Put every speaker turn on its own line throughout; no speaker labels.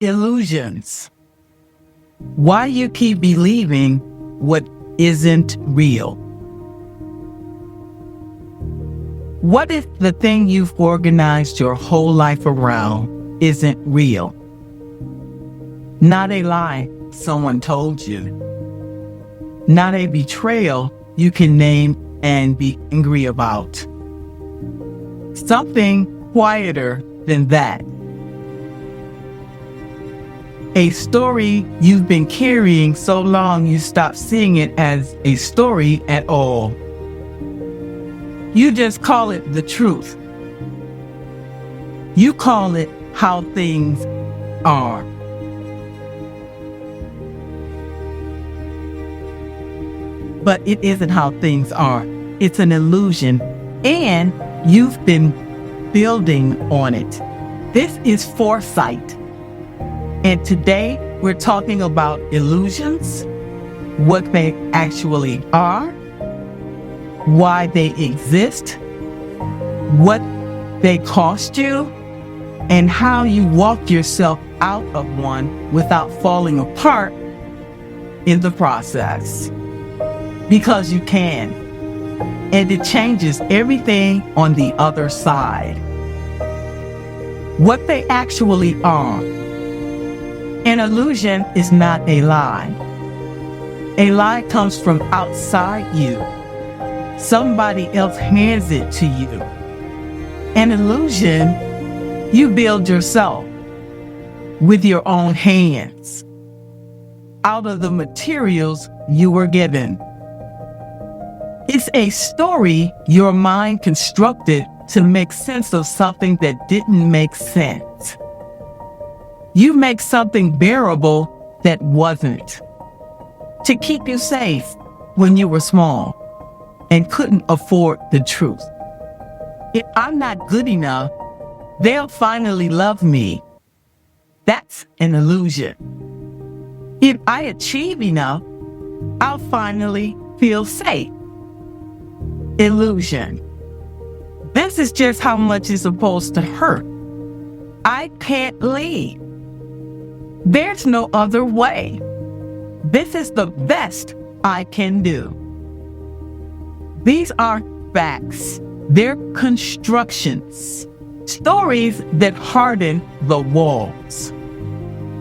Illusions. Why you keep believing what isn't real? What if the thing you've organized your whole life around isn't real? Not a lie someone told you. Not a betrayal you can name and be angry about. Something quieter than that. A story you've been carrying so long you stop seeing it as a story at all. You just call it the truth. You call it how things are. But it isn't how things are. It's an illusion, and you've been building on it. This is Foresight. And today we're talking about illusions, what they actually are, why they exist, what they cost you, and how you walk yourself out of one without falling apart in the process. Because you can. And it changes everything on the other side. What they actually are. An illusion is not a lie. A lie comes from outside you. Somebody else hands it to you. An illusion you build yourself with your own hands, out of the materials you were given. It's a story your mind constructed to make sense of something that didn't make sense. You make something bearable that wasn't, to keep you safe when you were small and couldn't afford the truth. If I'm not good enough, they'll finally love me. That's an illusion. If I achieve enough, I'll finally feel safe. Illusion. This is just how much it's supposed to hurt. I can't leave. There's no other way. This is the best I can do. These aren't facts. They're constructions. Stories that harden the walls.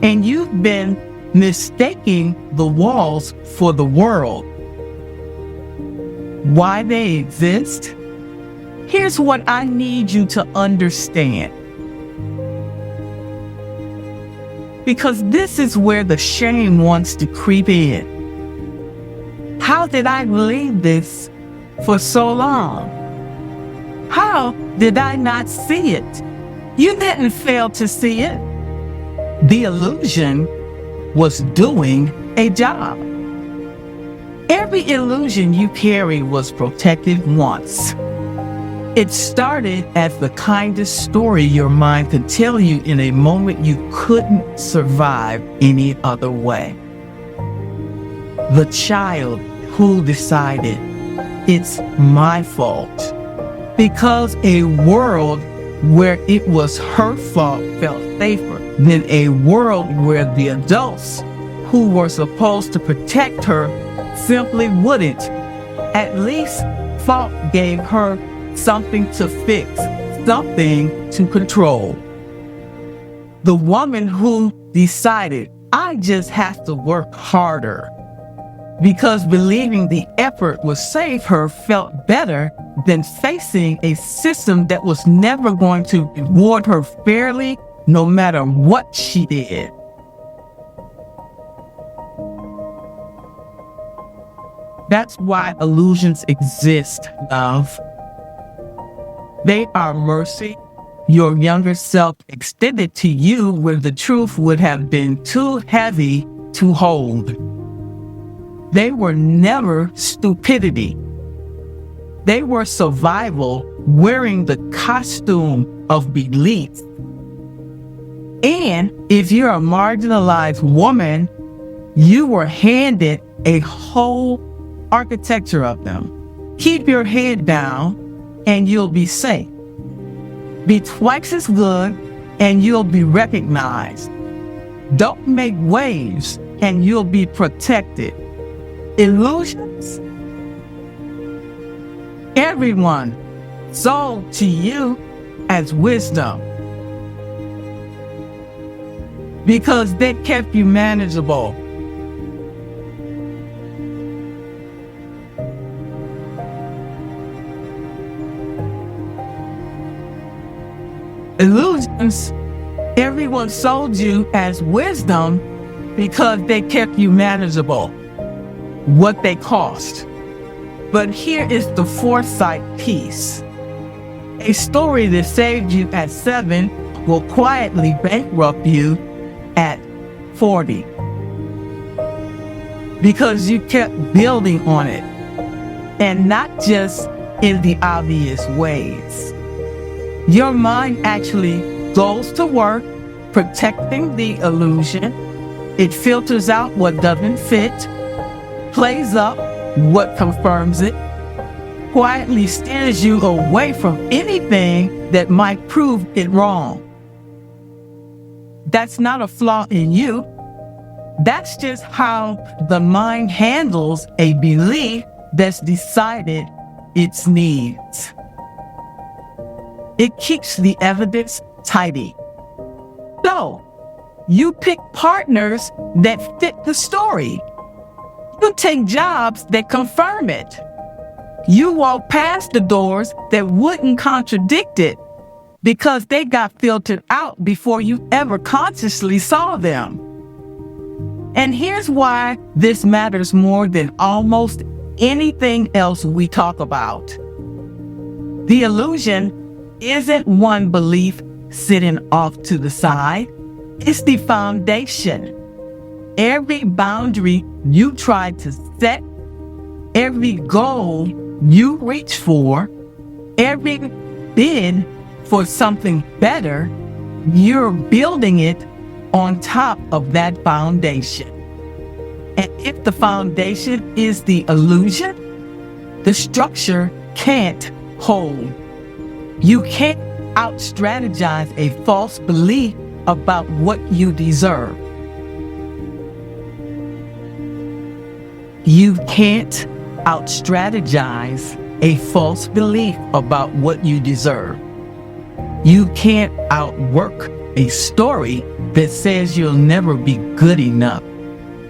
And you've been mistaking the walls for the world. Why they exist? Here's what I need you to understand. Because this is where the shame wants to creep in. How did I believe this for so long? How did I not see it? You didn't fail to see it. The illusion was doing a job. Every illusion you carry was protected once. It started as the kindest story your mind could tell you in a moment you couldn't survive any other way. The child who decided it's my fault because a world where it was her fault felt safer than a world where the adults who were supposed to protect her simply wouldn't. At least fault gave her something to fix, something to control. The woman who decided, I just have to work harder, because believing the effort would save her felt better than facing a system that was never going to reward her fairly, no matter what she did. That's why illusions exist, love. They are mercy your younger self extended to you when the truth would have been too heavy to hold. They were never stupidity. They were survival wearing the costume of belief. And if you're a marginalized woman, you were handed a whole architecture of them. Keep your head down and you'll be safe. Be twice as good and you'll be recognized. Don't make waves and you'll be protected. Illusions? Everyone sold to you as wisdom because they kept you manageable. Illusions, everyone sold you as wisdom because they kept you manageable, what they cost. But here is the foresight piece. A story that saved you at 7 will quietly bankrupt you at 40 because you kept building on it, and not just in the obvious ways. Your mind actually goes to work protecting the illusion. It filters out what doesn't fit, plays up what confirms it, quietly steers you away from anything that might prove it wrong. That's not a flaw in you. That's just how the mind handles a belief that's decided its needs. It keeps the evidence tidy. So, you pick partners that fit the story. You take jobs that confirm it. You walk past the doors that wouldn't contradict it because they got filtered out before you ever consciously saw them. And here's why this matters more than almost anything else we talk about. The illusion isn't one belief sitting off to the side. It's the foundation. Every boundary you try to set, every goal you reach for, every bid for something better, you're building it on top of that foundation. And if the foundation is the illusion, the structure can't hold. You can't out-strategize a false belief about what you deserve. You can't out-strategize a false belief about what you deserve. You can't outwork a story that says you'll never be good enough.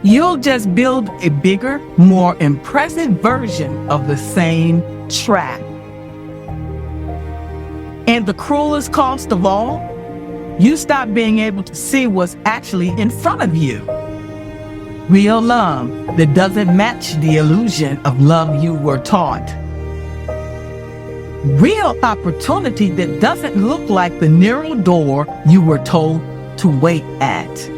You'll just build a bigger, more impressive version of the same trap. And the cruelest cost of all, you stop being able to see what's actually in front of you. Real love that doesn't match the illusion of love you were taught. Real opportunity that doesn't look like the narrow door you were told to wait at.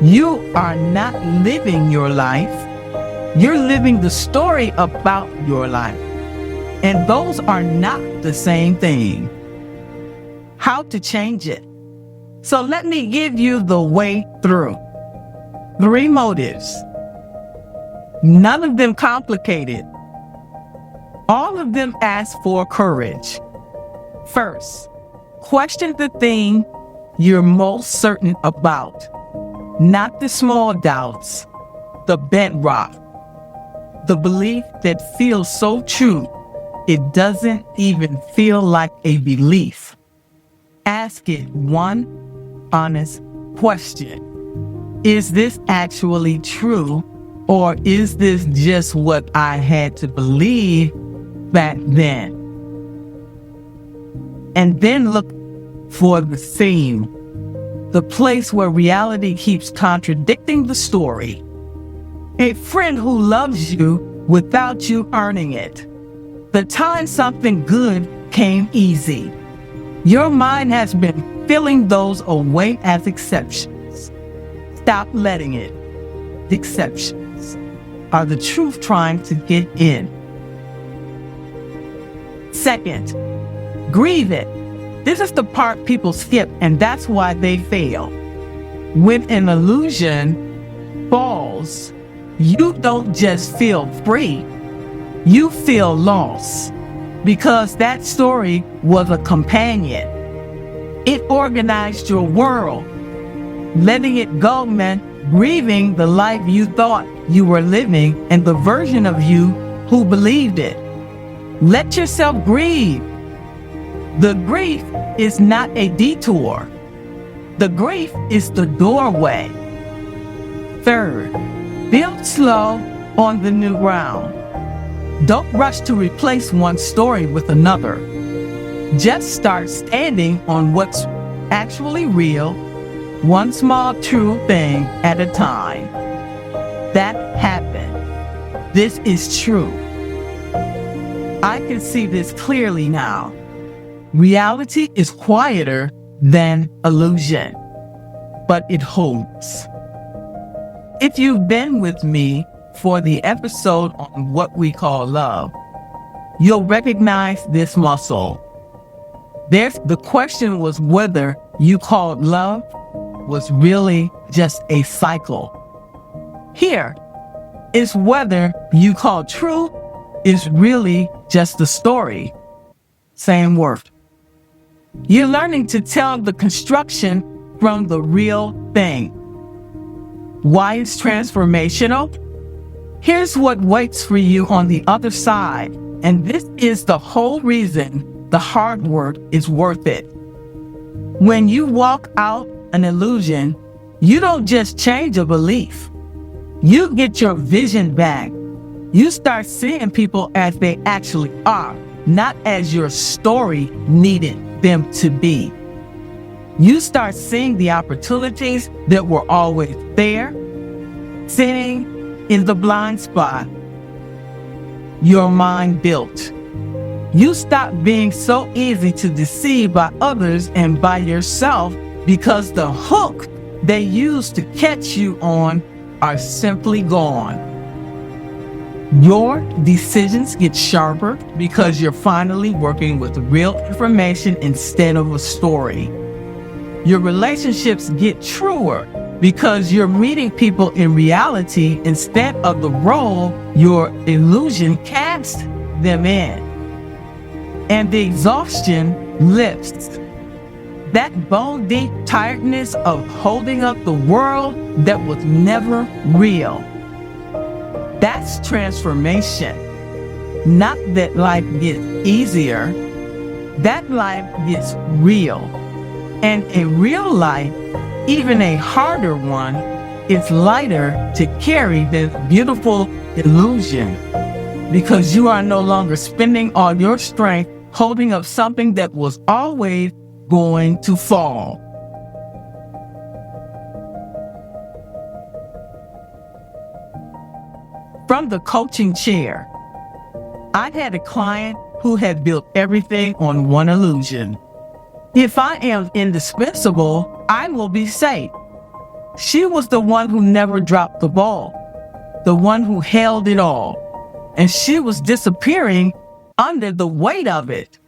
You are not living your life. You're living the story about your life. And those are not the same thing. How to change it? So let me give you the way through. 3 motives. None of them complicated. All of them ask for courage. First, question the thing you're most certain about. Not the small doubts, the bedrock, the belief that feels so true it doesn't even feel like a belief. Ask it one honest question. Is this actually true, or is this just what I had to believe back then? And then look for the theme, the place where reality keeps contradicting the story. A friend who loves you without you earning it. The time something good came easy. Your mind has been filling those away as exceptions. Stop letting it. The exceptions are the truth trying to get in. Second, grieve it. This is the part people skip, and that's why they fail. When an illusion falls, you don't just feel free, you feel lost, because that story was a companion. It organized your world. Letting it go meant grieving the life you thought you were living and the version of you who believed it. Let yourself grieve. The grief is not a detour. The grief is the doorway. Third, build slow on the new ground. Don't rush to replace one story with another. Just start standing on what's actually real, one small true thing at a time. That happened. This is true. I can see this clearly now. Reality is quieter than illusion, but it holds. If you've been with me for the episode on what we call love, you'll recognize this muscle. The question was whether you called love was really just a cycle. Here is whether you called truth is really just a story. Same word. You're learning to tell the construction from the real thing. Why it's transformational? Here's what waits for you on the other side, and this is the whole reason the hard work is worth it. When you walk out an illusion, you don't just change a belief. You get your vision back. You start seeing people as they actually are, not as your story needed them to be. You start seeing the opportunities that were always there, sitting in the blind spot your mind built. You stop being so easy to deceive by others and by yourself because the hook they use to catch you on are simply gone. Your decisions get sharper because you're finally working with real information instead of a story. Your relationships get truer because you're meeting people in reality instead of the role your illusion cast them in. And the exhaustion lifts. That bone-deep tiredness of holding up the world that was never real. That's transformation. Not that life gets easier. That life gets real. And a real life, even a harder one, is lighter to carry than beautiful illusion. Because you are no longer spending all your strength holding up something that was always going to fall. From the coaching chair, I had a client who had built everything on one illusion. If I am indispensable, I will be safe. She was the one who never dropped the ball, the one who held it all, and she was disappearing under the weight of it.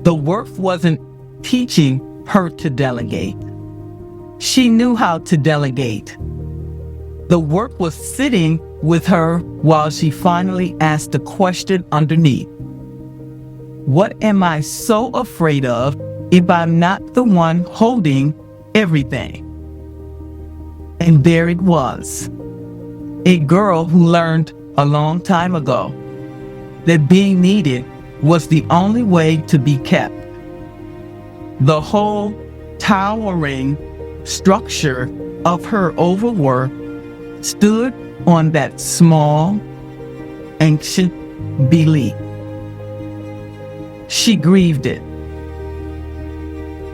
The work wasn't teaching her to delegate. She knew how to delegate. The work was sitting with her while she finally asked the question underneath. What am I so afraid of if I'm not the one holding everything? And there it was. A girl who learned a long time ago that being needed was the only way to be kept. The whole towering structure of her overwork stood on that small, ancient belief. She grieved it,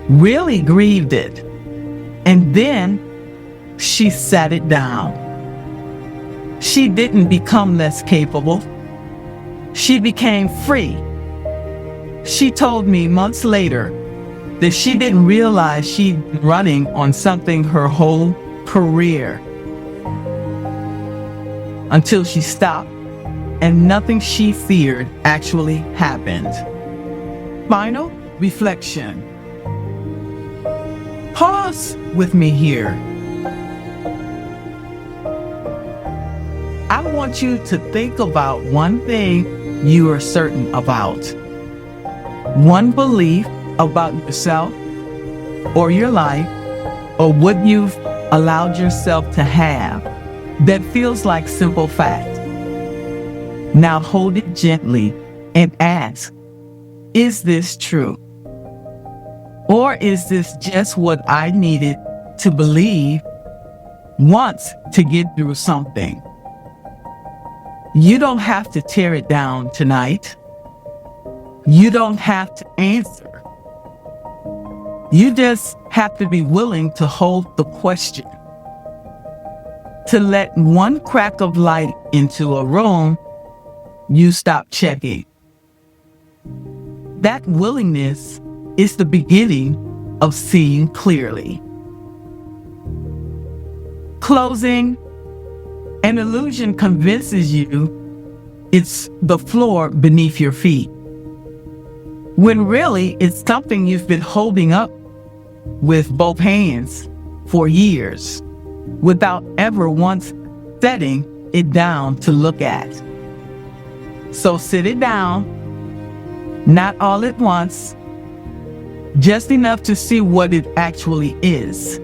really grieved it, and then she sat it down. She didn't become less capable. She became free. She told me months later that she didn't realize she'd been running on something her whole career until she stopped and nothing she feared actually happened. Final reflection. Pause with me here. I want you to think about one thing you are certain about. One belief about yourself or your life or what you've allowed yourself to have that feels like simple fact. Now hold it gently and ask, is this true? Or is this just what I needed to believe once to get through something? You don't have to tear it down tonight. You don't have to answer. You just have to be willing to hold the question. To let one crack of light into a room you stop checking. That willingness is the beginning of seeing clearly. Closing, an illusion convinces you it's the floor beneath your feet, when really it's something you've been holding up with both hands for years without ever once setting it down to look at. So sit it down, not all at once, just enough to see what it actually is.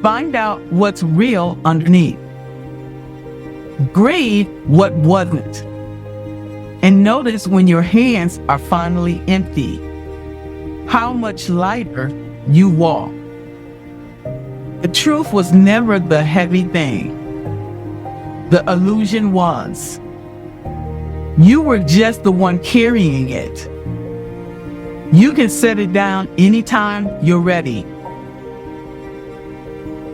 Find out what's real underneath. Grieve what wasn't. And notice when your hands are finally empty, how much lighter you walk. The truth was never the heavy thing. The illusion was. You were just the one carrying it. You can set it down anytime you're ready.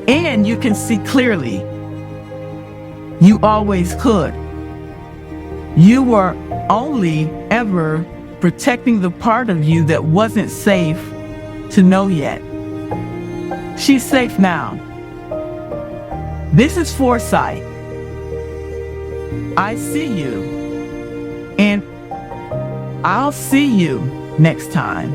And you can see clearly. You always could. You were only ever protecting the part of you that wasn't safe to know yet. She's safe now. This is Foresight. I see you. And I'll see you next time.